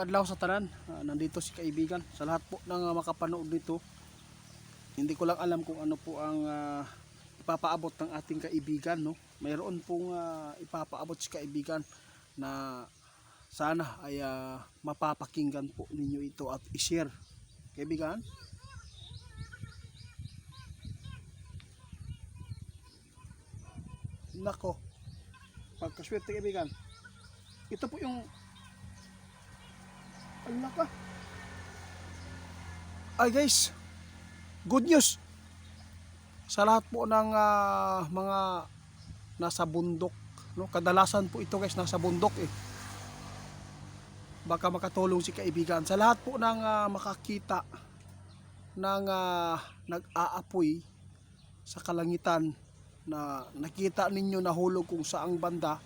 adlaw sa tanan. Nandito si kaibigan. Sa lahat po ng makapanood nito, hindi ko lang alam kung ano po ang ipapaabot ng ating kaibigan, no? Mayroon pong ipapaabot si kaibigan na sana ay mapapakinggan po ninyo ito at i-share. Kaibigan, nako, pagkaswerte kaibigan. Ito po yung ala ka. Ay guys, good news sa lahat po ng mga nasa bundok, no? Kadalasan po ito guys nasa bundok eh. Baka makatulong si kaibigan sa lahat po ng makakita ng nag-aapoy sa kalangitan na nakita ninyo nahulog kung saang banda.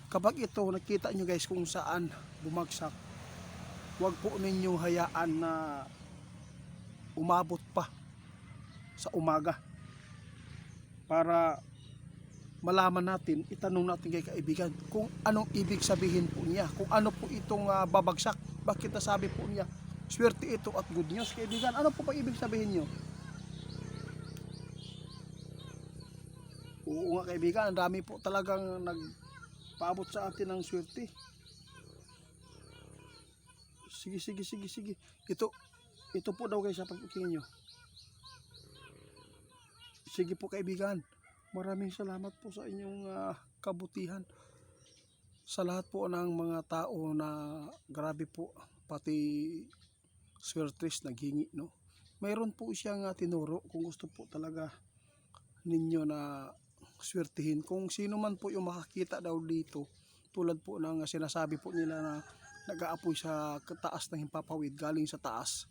Kapag ito nakita nyo guys kung saan bumagsak, huwag po ninyong hayaan na umabot pa sa umaga para malaman natin, itanong natin kay kaibigan kung anong ibig sabihin po niya, kung ano po itong babagsak, bakit nasabi po niya swerte ito at good news. Kaibigan, ano po ba ibig sabihin nyo? Oo nga kaibigan, ang dami po talagang nagpaabot sa atin ng swerte. Sige. Ito po daw guys sa pagkikingin nyo. Sige po kaibigan. Maraming salamat po sa inyong kabutihan. Sa lahat po ng mga tao na grabe po, pati swertres naghingi, no? Mayroon po siyang tinuro kung gusto po talaga ninyo na swertihin. Kung sino man po yung makakita daw dito, tulad po ng sinasabi po nila na nag-aapoy sa taas ng himpapawid galing sa taas.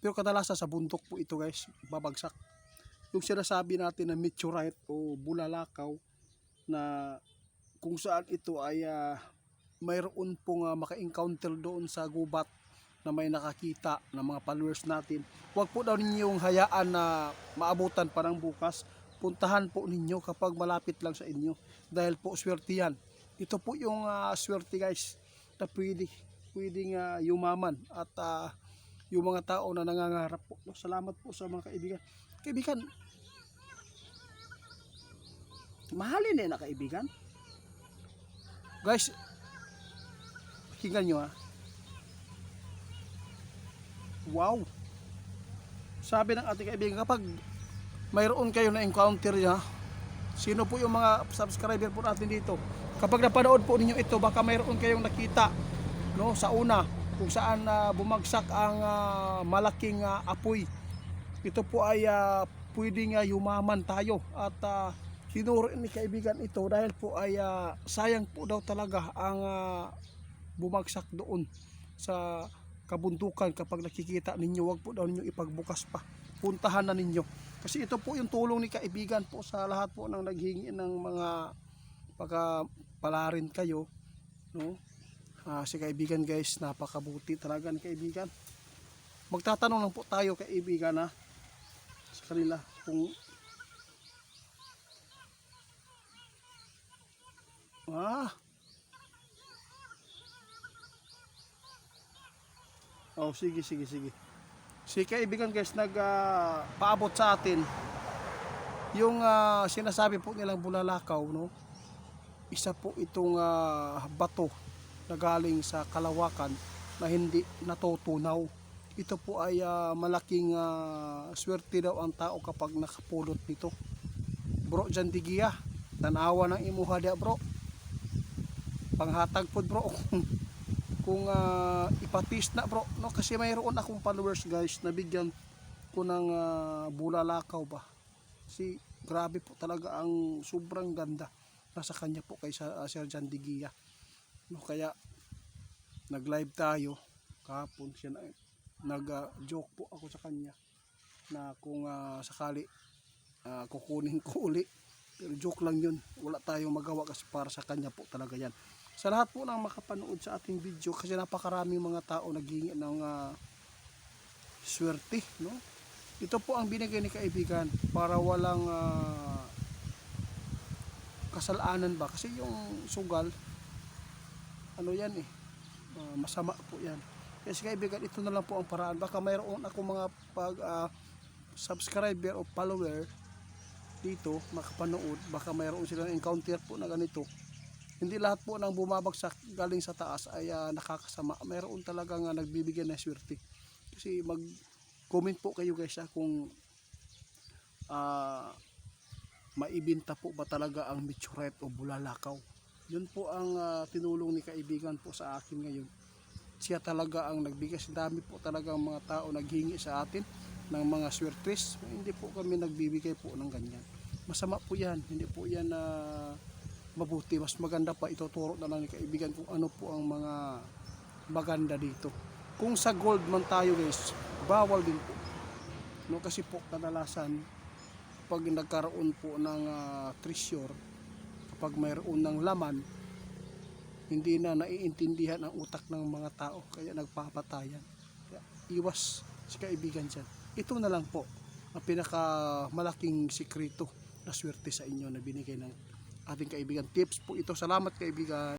Pero kadalasan sa bundok po ito guys, babagsak. Yung sinasabi natin na meteorite o bulalakaw na kung saan ito ay mayroon pong maka-encounter doon sa gubat na may nakakita ng mga followers natin. Huwag po daw ninyong hayaan na maabutan pa ng bukas. Puntahan po ninyo kapag malapit lang sa inyo. Dahil po swerte yan. Ito po yung swerte guys na pwedeng yumaman at yung mga tao na nangangarap po. Salamat po sa mga kaibigan. Kaibigan, mahalin na kaibigan. Guys, pakinggan nyo ha. Wow. Sabi ng ating kaibigan, kapag mayroon kayo na encounter niya, sino po yung mga subscriber po natin dito? Kapag napanood po ninyo ito, baka mayroon kayong nakita, no, sa una kung saan bumagsak ang malaking apoy. Ito po ay pwedeng yumaman tayo at sinuro ni kaibigan ito dahil po ay sayang po daw talaga ang bumagsak doon sa kabundukan. Kapag nakikita ninyo, wag po daw ninyo ipagbukas pa, puntahan na ninyo, kasi ito po yung tulong ni kaibigan po sa lahat po ng naghingi ng mga pagpalarin kayo, no? Si kaibigan guys, napakabuti talaga ni kaibigan. Magtatanong lang po tayo kaibigan sa kanila kung sige. Si kaibigan guys paabot sa atin yung sinasabi po nilang bulalakaw, no? Isa po itong bato na galing sa kalawakan na hindi natutunaw. Ito po ay malaking swerte daw ang tao kapag nakapulot nito. Bro Jandigia, tanawa ng imuha dia bro. Panghatag po bro kung ipatis na bro, no? Kasi mayroon akong followers guys na bigyan ko ng bulalakaw ba. Si grabe po talaga ang sobrang ganda nasa kanya po kay Sir Jandigia, no? Kaya nag-live tayo kahapon, siya nag-joke po ako sa kanya na kung sakali kukunin ko uli, pero joke lang yun, wala tayong magawa kasi para sa kanya po talaga yan. Sa lahat po ng makapanood sa ating video, kasi napakaraming mga tao naghingi ng swerte, no? Ito po ang binigay ni kaibigan para walang kasalanan ba, kasi yung sugal ano yan masama po yan. Kasi kaibigan, ito na lang po ang paraan. Baka mayroon ako mga subscriber o follower dito makapanood, baka mayroon silang encounter po na ganito. Hindi lahat po ng bumabagsak galing sa taas ay nakakasama. Mayroon talagang nagbibigay ng swerte. Kasi mag-comment po kayo guys kung maibenta po ba talaga ang meteorite o bulalakaw. Yun po ang tinulong ni kaibigan po sa akin ngayon. Siya talaga ang nagbigay. Dami po talaga ang mga tao naghingi sa atin ng mga swertres. Hindi po kami nagbibigay po ng ganyan. Masama po yan. Hindi po yan mabuti. Mas maganda pa ituturo na lang ni kaibigan kung ano po ang mga maganda dito. Kung sa gold man tayo guys, bawal din po. No, kasi po kadalasan pag nagkaroon po ng treasure, kapag mayroon ng laman, hindi na naiintindihan ang utak ng mga tao, kaya nagpapatayan. Kaya iwas si kaibigan dyan. Ito na lang po ang pinakamalaking sikreto na swerte sa inyo na binigay ng ating kaibigan. Tips po ito. Salamat kaibigan.